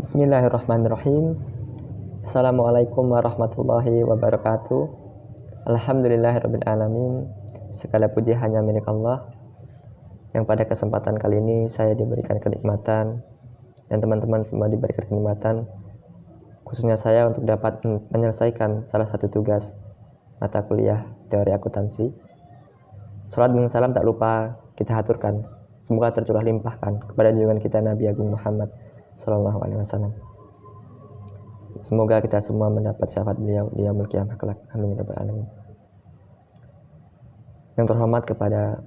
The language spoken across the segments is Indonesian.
Bismillahirrahmanirrahim. Assalamualaikum warahmatullahi wabarakatuh. Alhamdulillahirabbil alamin. Segala puji hanya milik Allah, yang pada kesempatan kali ini saya diberikan kenikmatan dan teman-teman semua diberikan kenikmatan, khususnya saya untuk dapat menyelesaikan salah satu tugas mata kuliah teori akuntansi. Salat dan salam tak lupa kita haturkan, semoga tercurah limpahkan kepada junjungan kita Nabi Agung Muhammad Sallallahu Alaihi Wasallam. Semoga kita semua mendapat syafaat beliau di yaumul qiyamah kelak. Amin ya rabbal alamin. Yang terhormat kepada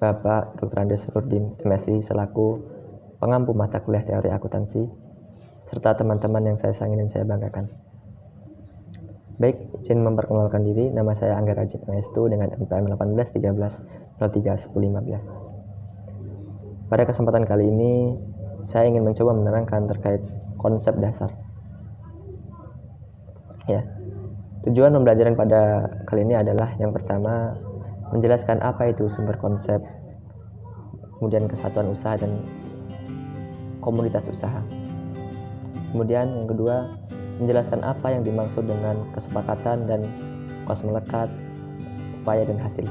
Bapak Dr. Andes Nurdin, MSI, selaku pengampu mata kuliah teori akuntansi, serta teman-teman yang saya sayangi dan saya banggakan. Baik, izin memperkenalkan diri. Nama saya Angga Rajib Pangestu dengan NPM 18 13 03 10 15. Pada kesempatan kali ini saya ingin mencoba menerangkan terkait konsep dasar. Ya, tujuan pembelajaran pada kali ini adalah yang pertama menjelaskan apa itu sumber konsep, kemudian kesatuan usaha dan komunitas usaha. Kemudian yang kedua menjelaskan apa yang dimaksud dengan kesepakatan dan kos melekat, upaya dan hasil.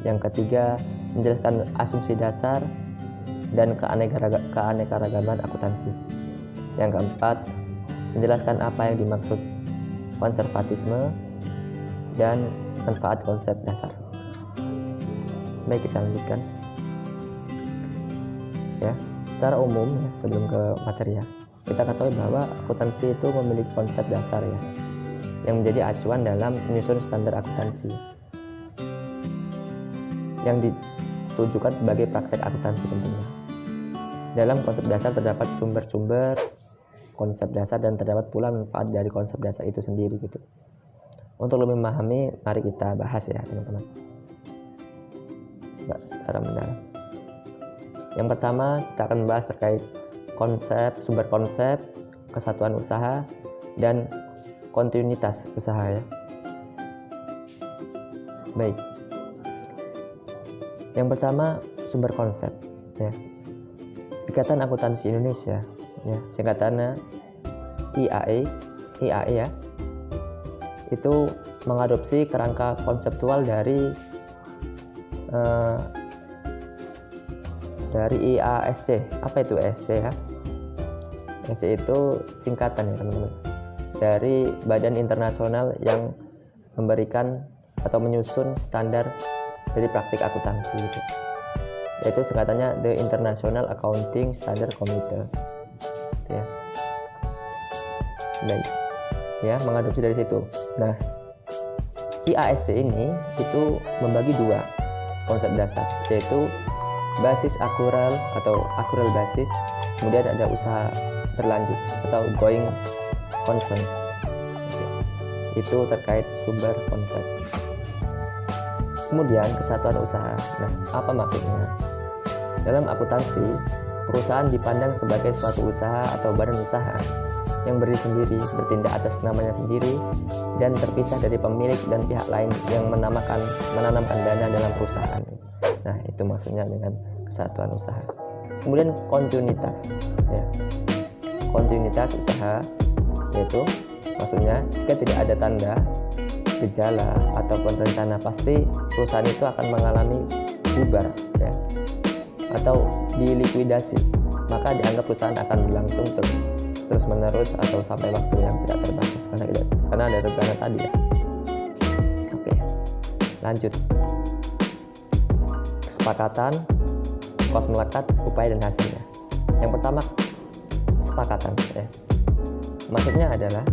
Yang ketiga menjelaskan asumsi dasar dan keanekaragaman akuntansi. Yang keempat, menjelaskan apa yang dimaksud konservatisme dan manfaat konsep dasar. Baik, kita lanjutkan. Ya, secara umum ya, sebelum ke materi ya, kita ketahui bahwa akuntansi itu memiliki konsep dasar ya, yang menjadi acuan dalam menyusun standar akuntansi, yang ditujukan sebagai praktek akuntansi tentunya. Dalam konsep dasar terdapat sumber-sumber konsep dasar dan terdapat pula manfaat dari konsep dasar itu sendiri gitu. Untuk lebih memahami, mari kita bahas ya teman-teman secara mendalam. Yang pertama kita akan membahas terkait konsep, sumber konsep, kesatuan usaha, dan kontinuitas usaha ya. Baik. Yang pertama sumber konsep ya. Ikatan Akuntansi Indonesia ya, singkatannya IAE ya, itu mengadopsi kerangka konseptual dari IASC. Apa itu ESC ya? ESC itu singkatan ya teman-teman, dari Badan Internasional yang memberikan atau menyusun standar dari praktik akuntansi gitu. Yaitu singkatannya The International Accounting Standard Committee ya. Baik ya, mengadopsi dari situ. Nah, IASC ini itu membagi dua konsep dasar, yaitu basis akural atau akural basis, kemudian ada usaha berlanjut atau going concern. Itu terkait sumber konsep. Kemudian kesatuan usaha. Nah, apa maksudnya? Dalam akuntansi, perusahaan dipandang sebagai suatu usaha atau badan usaha yang berdiri sendiri, bertindak atas namanya sendiri, dan terpisah dari pemilik dan pihak lain yang menanamkan dana dalam perusahaan. Nah, itu maksudnya dengan kesatuan usaha. Kemudian kontinuitas ya. Kontinuitas usaha yaitu maksudnya jika tidak ada tanda, gejala ataupun rencana, pasti perusahaan itu akan mengalami bubar ya, atau dilikuidasi, maka dianggap perusahaan akan berlangsung terus menerus atau sampai waktu yang tidak terbatas karena ada rencana tadi ya. Oke, lanjut. Kesepakatan, kos melekat, upaya dan hasilnya. Yang pertama kesepakatan ya. Maksudnya adalah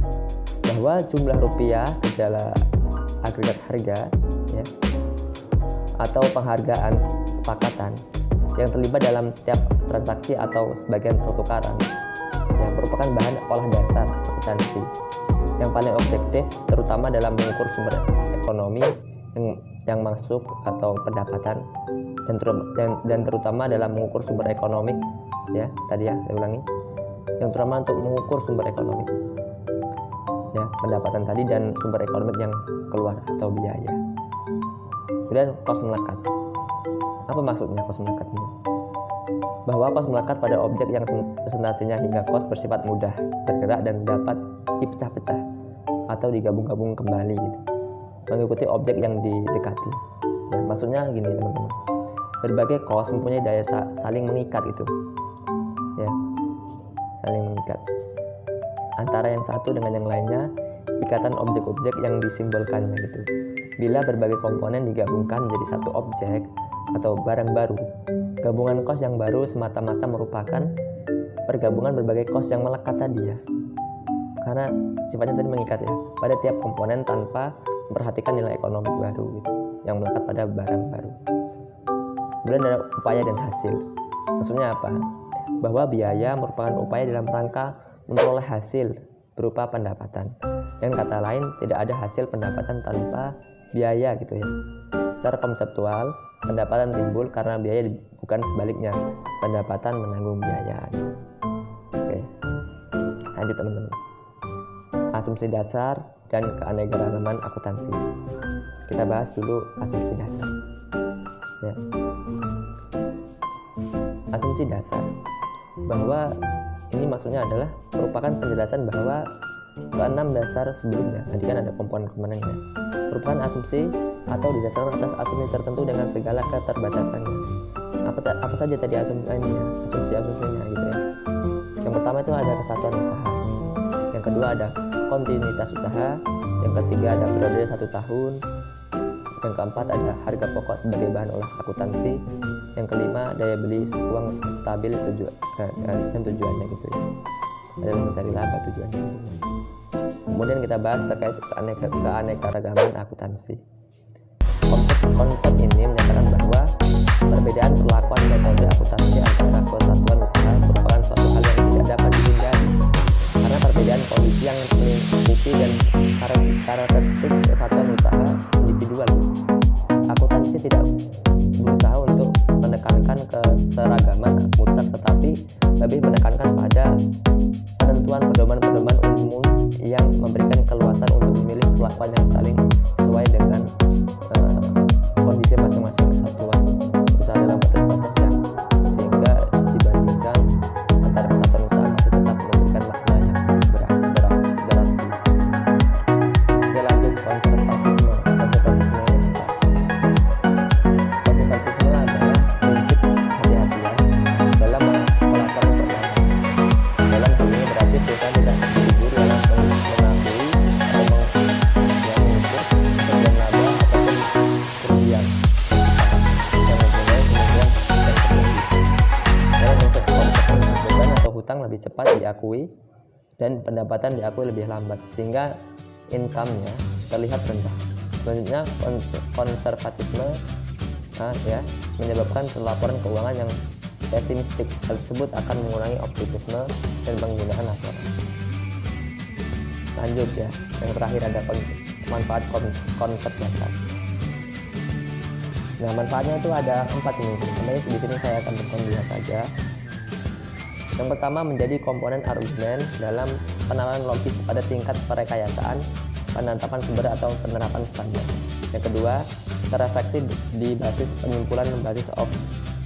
bahwa jumlah rupiah gejala agregat harga ya, atau penghargaan sepakatan yang terlibat dalam tiap transaksi atau sebagian pertukaran yang merupakan bahan olah dasar akuntansi yang paling objektif, terutama dalam mengukur sumber ekonomi yang masuk atau pendapatan, dan terutama dalam mengukur sumber ekonomi ya, tadi ya saya ulangi, yang terutama untuk mengukur sumber ekonomi ya, pendapatan tadi dan sumber ekonomi yang keluar atau biaya. Kemudian kos melekat. Apa maksudnya kos melekat ini? bahwa kos melekat pada objek yang presentasinya hingga kos bersifat mudah bergerak dan dapat dipecah-pecah atau digabung-gabung kembali gitu, mengikuti objek yang didekati. Ya, maksudnya gini teman-teman, berbagai kos mempunyai daya saling mengikat itu, ya, saling mengikat antara yang satu dengan yang lainnya, ikatan objek-objek yang disimbolkannya gitu. Bila berbagai komponen digabungkan menjadi satu objek atau barang baru, gabungan kos yang baru semata-mata merupakan pergabungan berbagai kos yang melekat tadi ya, karena sifatnya tadi mengikat ya pada tiap komponen tanpa memperhatikan nilai ekonomi baru gitu, yang melekat pada barang baru. Kemudian ada upaya dan hasil. Maksudnya apa? Bahwa biaya merupakan upaya dalam rangka memperoleh hasil berupa pendapatan. Dan kata lain, tidak ada hasil pendapatan tanpa biaya gitu ya. Secara konseptual, pendapatan timbul karena biaya, bukan sebaliknya, pendapatan menanggung biaya. Oke, lanjut teman-teman. Asumsi dasar dan keanekaragaman akuntansi. Kita bahas dulu asumsi dasar. Ya. Asumsi dasar, bahwa ini maksudnya adalah merupakan penjelasan bahwa keenam dasar sebelumnya, tadi kan ada komponen-komponennya, merupakan asumsi atau didasarkan atas asumsi tertentu dengan segala keterbatasannya. Apa saja tadi asumsi-asumsinya gitu ya. Yang pertama itu ada kesatuan usaha, yang kedua ada kontinuitas usaha, yang ketiga ada periode 1 tahun, yang keempat ada harga pokok sebagai bahan olah akuntansi, yang kelima daya beli uang stabil dan tujuannya gitu ya, adalah mencari laba tujuannya. Kemudian kita bahas terkait keanekaragaman akuntansi. Konsep ini menyatakan bahwa perbedaan perlakuan metode akuntansi antara kesatuan usaha merupakan suatu hal yang tidak dapat dihindari, karena perbedaan kondisi yang melingkupi dan karakteristik kesatuan usaha individual. Akuntansi tidak berusaha untuk menekankan keseragaman mutlak, tetapi lebih menekankan pada penentuan pedoman-pedoman umum yang memberikan keluasan untuk memilih perlakuan yang saling sesuai dengan kondisi masing-masing kesatuan usaha dalam batas-batas yang sehingga dibandingkan antara kesatuan usaha masih tetap memberikan makna yang berarti. Kita lanjut konservatisme. Konservatisme adalah prinsip hati-hatian dalam melakukan keuangan. Dalam hal ini berarti perusahaan tidak buru-buru dalam mengakui atau mengukur bagian laba ataupun kerugian yang mempunyai kemungkinan yang terjadi. Dalam konsep beban atau hutang lebih cepat diakui dan pendapatan diakui lebih lambat, sehingga income-nya terlihat rendah. Selanjutnya konservatisme menyebabkan pelaporan keuangan yang pesimistik. Hal tersebut akan mengurangi optimisme dan penggunaan laporan. Lanjut ya, yang terakhir ada manfaat konsep dasar. Nah, manfaatnya itu ada 4 ini. Sebenarnya di sini saya akan berikan 2 saja. Yang pertama, menjadi komponen argumen dalam penalaran logis pada tingkat perekayasaan, penetapan sumber atau penerapan standar. Yang kedua, terefleksi di basis penyimpulan basis of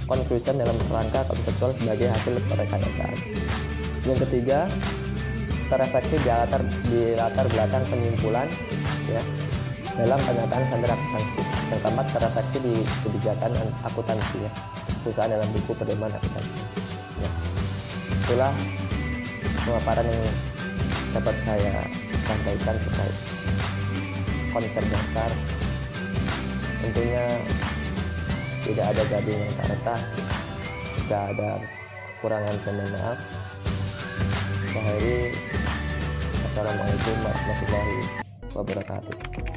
conclusion dalam kerangka konseptual sebagai hasil perekayasaan. Yang ketiga, terefleksi di latar belakang penyimpulan ya dalam pernyataan standar akuntansi. Yang keempat, terefleksi di kebijakan akuntansi ya, perusahaan dalam buku pedoman akuntansi. Ya, itulah pemaparan yang dapat saya sampaikan terkait konsep dasar. Tentunya tidak ada gaduh yang tak retak, jika ada kekurangan saya mohon maaf. Akhiri, wassalamualaikum warahmatullahi wabarakatuh.